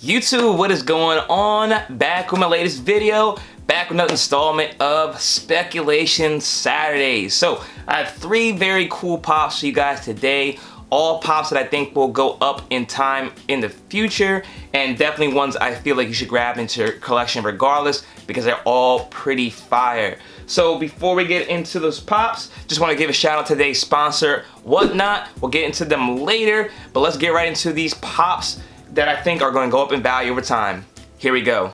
YouTube, what is going on? Back with my latest video, back with another installment of Speculation Saturdays. So I have three very cool pops for you guys today. All pops that I think will go up in time in the future, and definitely ones I feel like you should grab into your collection regardless, because they're all pretty fire. So before we get into those pops, just want to give a shout out to today's sponsor, Whatnot. We'll get into them later, but let's get right into these pops that I think are going to go up in value over time. Here we go.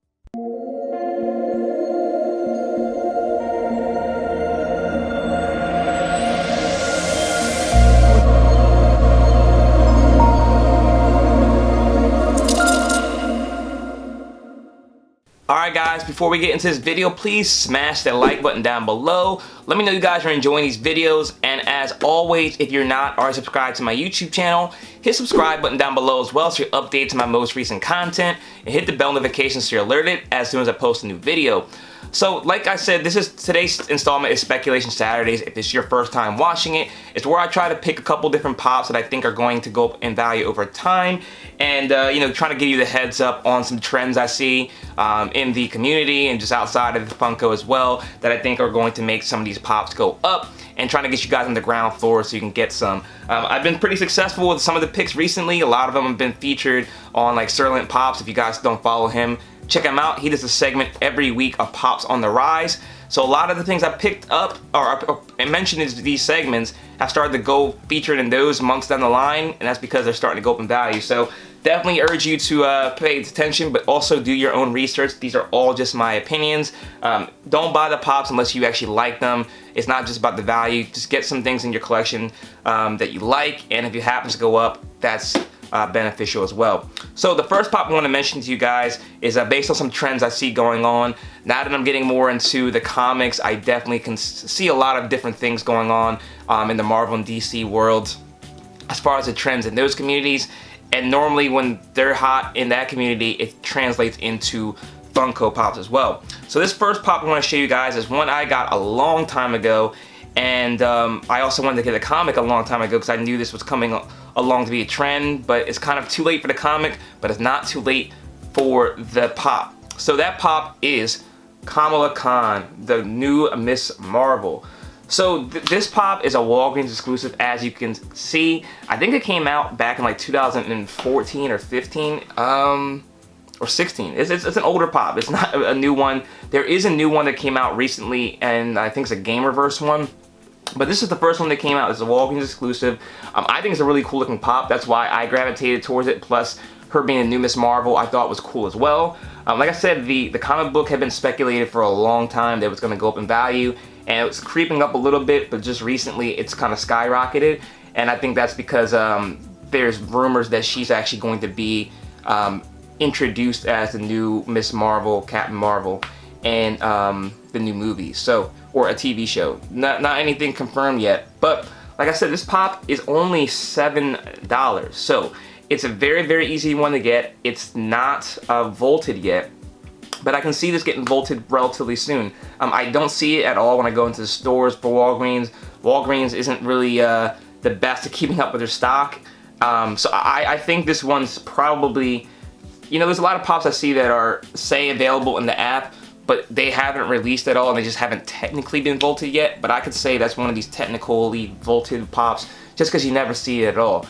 Alright guys, before we get into this video, please smash that like button down below. Let me know you guys are enjoying these videos, and as always, if you're not already subscribed to my YouTube channel, hit subscribe button down below as well so you're updated to my most recent content, and hit the bell notification so you're alerted as soon as I post a new video. So like I said, today's installment is Speculation Saturdays. If it's your first time watching it, it's where I try to pick a couple different pops that I think are going to go up in value over time, and you know, trying to give you the heads up on some trends I see in the community and just outside of the Funko as well that I think are going to make some of these pops go up, and trying to get you guys on the ground floor so you can get some. I've been pretty successful with some of the picks recently. A lot of them have been featured on like Sterling Pops. If you guys don't follow him, check him out. He does a segment every week of Pops on the Rise. So a lot of the things I picked up or mentioned in these segments have started to go featured in those months down the line, and that's because they're starting to go up in value. So definitely urge you to pay attention, but also do your own research. These are all just my opinions. Don't buy the pops unless you actually like them. It's not just about the value. Just get some things in your collection that you like, and if it happens to go up, that's beneficial as well. So the first pop I want to mention to you guys is based on some trends I see going on. Now that I'm getting more into the comics, I definitely can see a lot of different things going on in the Marvel and DC worlds as far as the trends in those communities. And normally when they're hot in that community, it translates into Funko Pops as well. So this first pop I want to show you guys is one I got a long time ago, and I also wanted to get a comic a long time ago because I knew this was coming along to be a trend, but it's kind of too late for the comic, but it's not too late for the pop. So that pop is Kamala Khan, the new Miss Marvel. So this pop is a Walgreens exclusive, as you can see. I think it came out back in like 2014 or 15, or 16. It's an older pop. It's not a new one. There is a new one that came out recently, and I think it's a Gamerverse one. But this is the first one that came out. It's a Walgreens exclusive. I think it's a really cool looking pop. That's why I gravitated towards it. Plus, her being a new Miss Marvel, I thought was cool as well. Like I said, the comic book had been speculated for a long time that it was going to go up in value, and it was creeping up a little bit, but just recently it's kind of skyrocketed. And I think that's because there's rumors that she's actually going to be introduced as the new Miss Marvel, Captain Marvel, and the new movies, so, or a TV show. Not anything confirmed yet, but like I said, this pop is only $7. So it's a very, very easy one to get. It's not vaulted yet, but I can see this getting vaulted relatively soon. I don't see it at all when I go into the stores for Walgreens. Walgreens isn't really the best at keeping up with their stock. So I think this one's probably, you know, there's a lot of pops I see that are, say, available in the app, but they haven't released at all, and they just haven't technically been vaulted yet. But I could say that's one of these technically vaulted pops just because you never see it at all.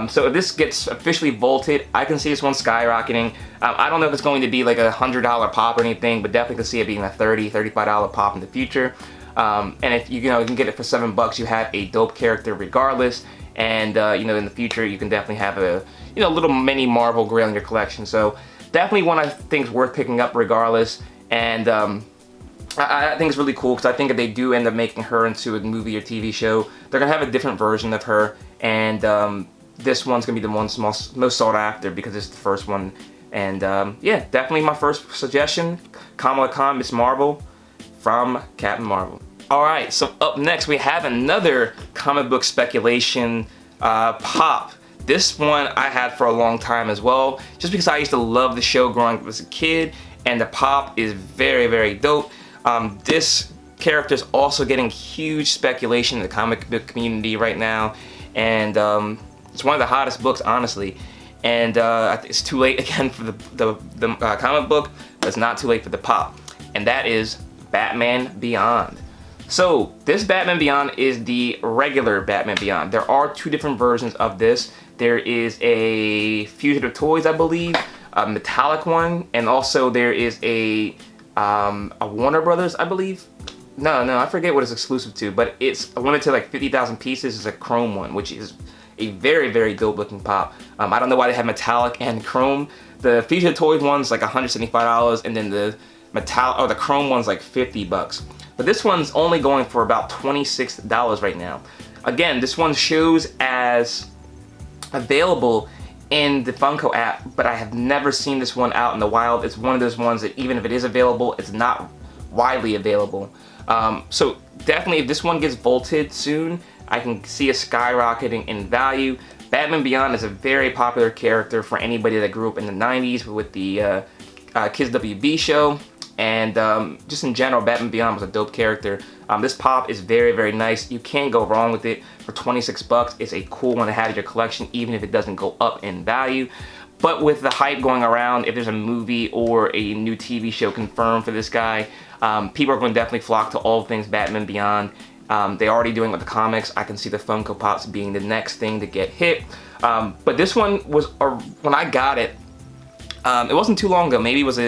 So if this gets officially vaulted, I can see this one skyrocketing. I don't know if it's going to be like a $100 pop or anything, but definitely can see it being a $30, $35 pop in the future. And if you can get it for $7, you have a dope character regardless. And you know, in the future, you can definitely have a little mini Marvel Grail in your collection. So definitely one I think is worth picking up regardless. And I think it's really cool because I think if they do end up making her into a movie or TV show, they're gonna have a different version of her, and this one's gonna be the one most sought after because it's the first one. And yeah, definitely my first suggestion, Kamala Khan, Miss Marvel from Captain Marvel. Alright, so up next we have another comic book speculation pop. This one I had for a long time as well, just because I used to love the show growing up as a kid, and the pop is very, very dope. This character is also getting huge speculation in the comic book community right now, and it's one of the hottest books, honestly. And I think it's too late again for the comic book, but it's not too late for the pop. And that is Batman Beyond. So this Batman Beyond is the regular Batman Beyond. There are two different versions of this. There is a Fugitive Toys, I believe, a metallic one, and also there is a Warner Brothers, I believe. No, I forget what it's exclusive to, but it's limited to like 50,000 pieces. It's a chrome one, which is a very, very dope looking pop. I don't know why they have metallic and chrome. The Fugitive Toys one's like $175, and then the the chrome one's like 50 bucks. But this one's only going for about $26 right now. Again, this one shows as available in the Funko app, but I have never seen this one out in the wild. It's one of those ones that even if it is available, it's not widely available. So definitely if this one gets vaulted soon, I can see it skyrocketing in value. Batman Beyond is a very popular character for anybody that grew up in the 90s with the Kids WB show. And just in general, Batman Beyond was a dope character. This pop is very, very nice. You can't go wrong with it. For 26 bucks, it's a cool one to have in your collection, even if it doesn't go up in value. But with the hype going around, if there's a movie or a new TV show confirmed for this guy, people are going to definitely flock to all things Batman Beyond. They're already doing it with the comics. I can see the Funko Pops being the next thing to get hit. But this one was, when I got it, it wasn't too long ago. Maybe it was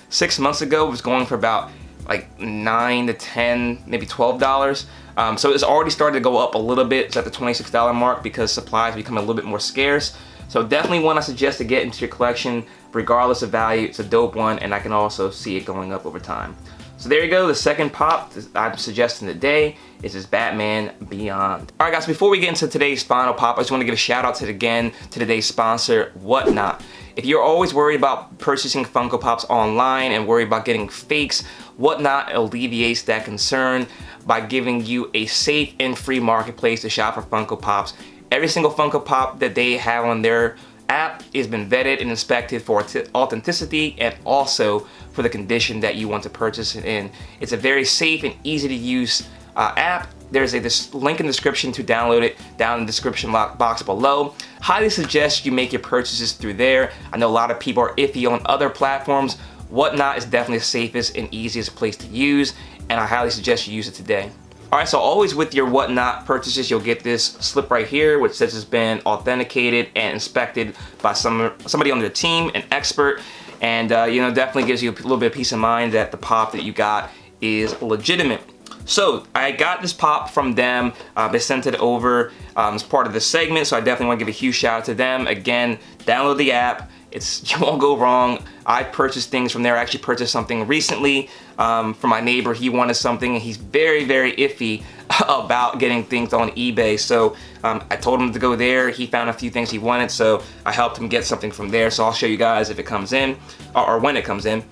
6 months ago. It was going for about like $9 to $10, maybe $12. So it's already started to go up a little bit. It's at the $26 mark because supplies become a little bit more scarce. So definitely one I suggest to get into your collection regardless of value. It's a dope one, and I can also see it going up over time. So there you go, the second pop I'm suggesting today is this Batman Beyond. Alright guys, before we get into today's final pop, I just want to give a shout out to today's sponsor, Whatnot. If you're always worried about purchasing Funko Pops online and worried about getting fakes, Whatnot alleviates that concern by giving you a safe and free marketplace to shop for Funko Pops. Every single Funko Pop that they have on their app has been vetted and inspected for authenticity and also for the condition that you want to purchase it in. It's a very safe and easy to use app. There's this link in the description to download it down in the description box below. Highly suggest you make your purchases through there. I know a lot of people are iffy on other platforms. Whatnot is definitely the safest and easiest place to use, and I highly suggest you use it today. Alright, so always with your Whatnot purchases, you'll get this slip right here, which says it's been authenticated and inspected by somebody on their team, an expert, and you know, definitely gives you a little bit of peace of mind that the pop that you got is legitimate. So I got this pop from them. They sent it over as part of this segment, so I definitely want to give a huge shout out to them. Again, download the app. You won't go wrong. I purchased things from there. I actually purchased something recently from my neighbor. He wanted something, and he's very, very iffy about getting things on eBay. So I told him to go there. He found a few things he wanted, so I helped him get something from there. So I'll show you guys if it comes in, or when it comes in.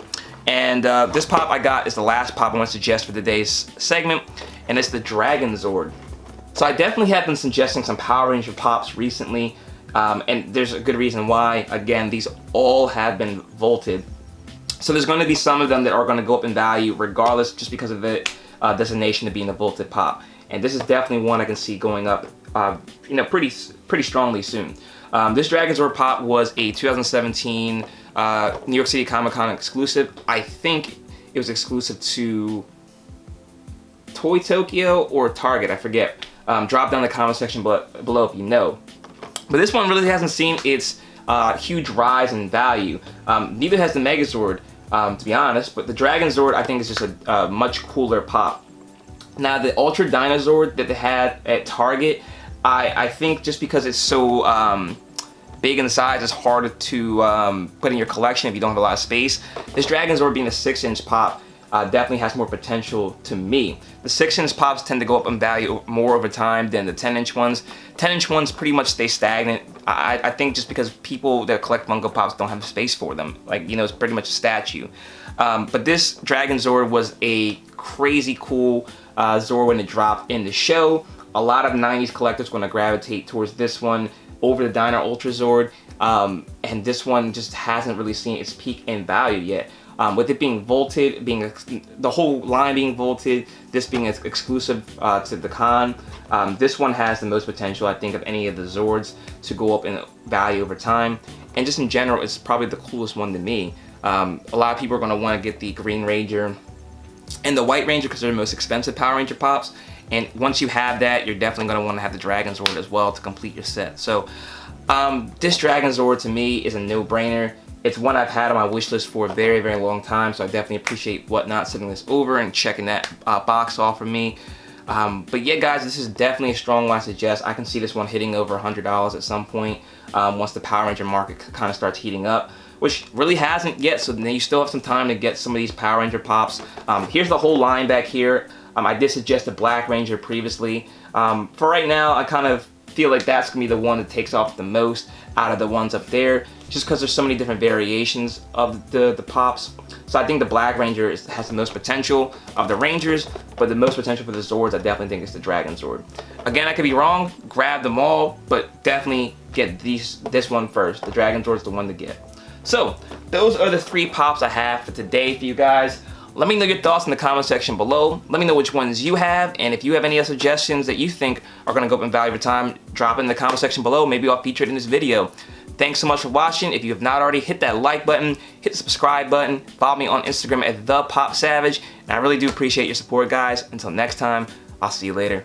And this pop I got is the last pop I want to suggest for today's segment, and it's the Dragon Zord. So I definitely have been suggesting some Power Ranger pops recently. And there's a good reason why. Again, these all have been vaulted. So there's going to be some of them that are going to go up in value regardless, just because of the designation of being a vaulted pop. And this is definitely one I can see going up you know, pretty strongly soon. This Dragon Zord pop was a 2017 New York City Comic Con exclusive. I think it was exclusive to Toy Tokyo or Target, I forget. Drop down in the comment section below if you know. But this one really hasn't seen its huge rise in value. Neither has the Megazord, to be honest, but the Dragon Zord I think is just a much cooler pop. Now the Ultra Dinozord that they had at Target, I think just because it's so big in size, it's harder to put in your collection if you don't have a lot of space. This Dragon Zord being a 6-inch pop definitely has more potential to me. The 6-inch pops tend to go up in value more over time than the 10-inch ones. 10-inch ones pretty much stay stagnant. I think just because people that collect Funko Pops don't have space for them. Like, you know, it's pretty much a statue. But this Dragon Zord was a crazy cool Zord when it dropped in the show. A lot of 90s collectors going to gravitate towards this one over the Dino Ultra Zord. And this one just hasn't really seen its peak in value yet. With it being vaulted, the whole line being vaulted, this being exclusive to the con, this one has the most potential, I think, of any of the Zords to go up in value over time. and just in general, it's probably the coolest one to me. A lot of people are going to want to get the Green Ranger and the White Ranger because they're the most expensive Power Ranger Pops. And once you have that, you're definitely going to want to have the Dragon Zord as well to complete your set. So this Dragon Zord to me is a no-brainer. It's one I've had on my wish list for a very, very long time. So I definitely appreciate Whatnot sending this over and checking that box off for me. But yeah, guys, this is definitely a strong one I suggest. I can see this one hitting over $100 at some point once the Power Ranger market kind of starts heating up, which really hasn't yet. So then you still have some time to get some of these Power Ranger Pops. Here's the whole line back here. I did suggest a Black Ranger previously. For right now, I kind of feel like that's gonna be the one that takes off the most out of the ones up there, just because there's so many different variations of the Pops. So I think the Black Ranger has the most potential of the Rangers, but the most potential for the Zords, I definitely think, is the Dragon Zord. Again, I could be wrong, grab them all, but definitely get this one first. The Dragon Zord's the one to get. So those are the 3 Pops I have for today for you guys. Let me know your thoughts in the comment section below. Let me know which ones you have, and if you have any other suggestions that you think are gonna go up in value over time, drop it in the comment section below. Maybe I'll feature it in this video. Thanks so much for watching. If you have not already, hit that like button, hit the subscribe button, follow me on Instagram at ThePopSavage, and I really do appreciate your support, guys. Until next time, I'll see you later.